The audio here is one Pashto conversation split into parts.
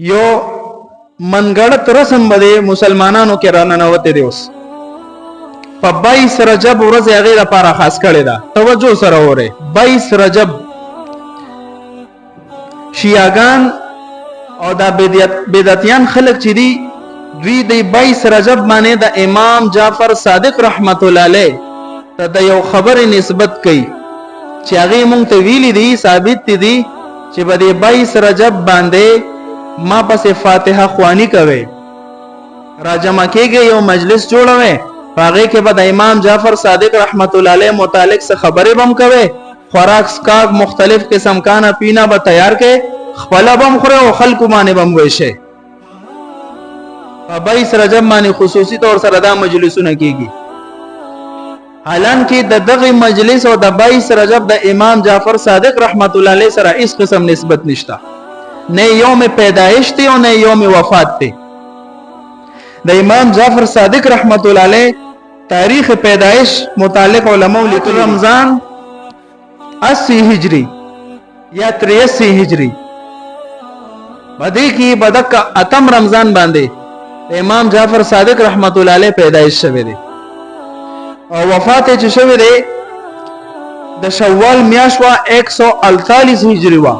یو منګړت رسم بده مسلمانانو کې راننوته دی. اوس په 22 رجب ورځ هغه لپاره خاص کړی دا. توجه سره وره 22 رجب شیعاګان او دا بدعتیان خلق چې دي دوی د 22 رجب باندې د امام جعفر صادق رحمت الله علیه ته د یو خبره نسبت کوي چې هغه مونږ ته ویلي دي ثابت دي چې په 22 رجب باندې ما پس فاتحه خوانی کوي راجمع کېږي یو مجلس جوړوي هغه کې به د امام جعفر صادق رحمت الله علیه متعلق څه خبره بم کوي خوراک سکاک مختلف قسم کانا پینا به تیار کې خپل بم خوره او خلکو باندې بم ویشه. په 22 رجب باندې خصوصي طور سره دا مجلسونه کیږي. حالانکه د دغه مجلس او د 22 رجب د امام جعفر صادق رحمت الله علیه سره هیڅ قسم نسبت نشته. نه یوم پیدائش ته او نه یوم وفات ته. د امام جعفر صادق رحمت الله علیه تاریخ پیدائش متعلق علماء لیکل رمضان 80 هجری یا 83 هجری باندې کې بدک اتم رمضان باندې امام جعفر صادق رحمت الله علیه پیدائش شوه دي او وفات چې شوه دي د شوال میاشوا 148 هجری وا.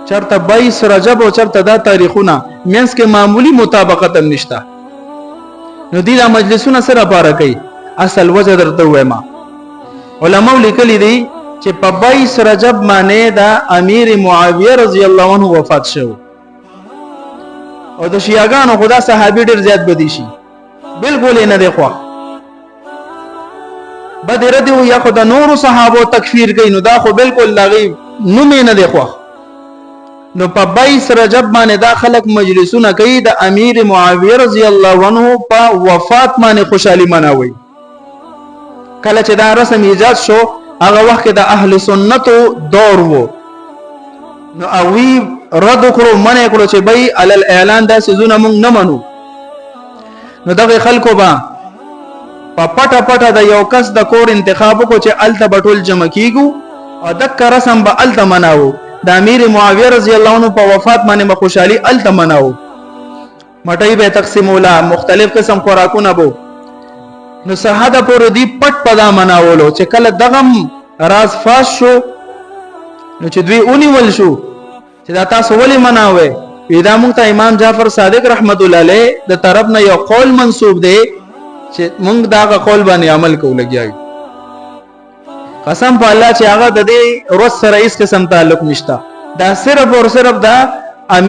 چرته 22 رجب او چرته دا تاریخونه مینس کې معمولی مطابقت هم نشته. نو دې د مجلسونه سره پاره کوي. اصل وجه درته وایم علماء لیکلي دي چې په 22 رجب باندې د امیر معاویه رضی الله عنه وفات شو او د شیعاګانو خدا صحابي ډیر زیات بدی شي بالکل نه دی خو بدر دی یا خدا نور صحابه تکفیر کوي نو دا خو بالکل لغي نوم نه دی خو. نو په 22 رجب باندې دا خلق مجلسونه کوي د امیر معاویه رضی الله عنه په وفات باندې خوشحالي مناوي. کله چې دا رسم ایجاد شو هغه وخت د اهل سنتو دور وو نو اوی رد کړو منه کړو چې بای علل اعلان دا سيزونه مونږ نه منو. نو دغه خلکو با په پټه پټه د یو کس د کور انتخاب کو چې الته بټول جمع کیګو او دک رسم به الته مناو. د امیر معاویه رضی الله عنه په وفات باندې خوشحالي الته مناو. مټي به تقسیمولا مختلف قسم خوراکونه بو. نو سرحده پور دی پټ پدا مناولو چې کله دغم راز فاش شو نو چې دوی اونې ول شو چې دا تاسو ولې مناوي پیدا مونږ ته امام جعفر صادق رحمت الله علیه د طرف نه یو قول منسوب دی چې مونږ دا قول باندې عمل کوو لګیایو. قسم په الله چې هغه د دې ورځ سره هیڅ قسم تعلق نشته. دا صرف او صرف دا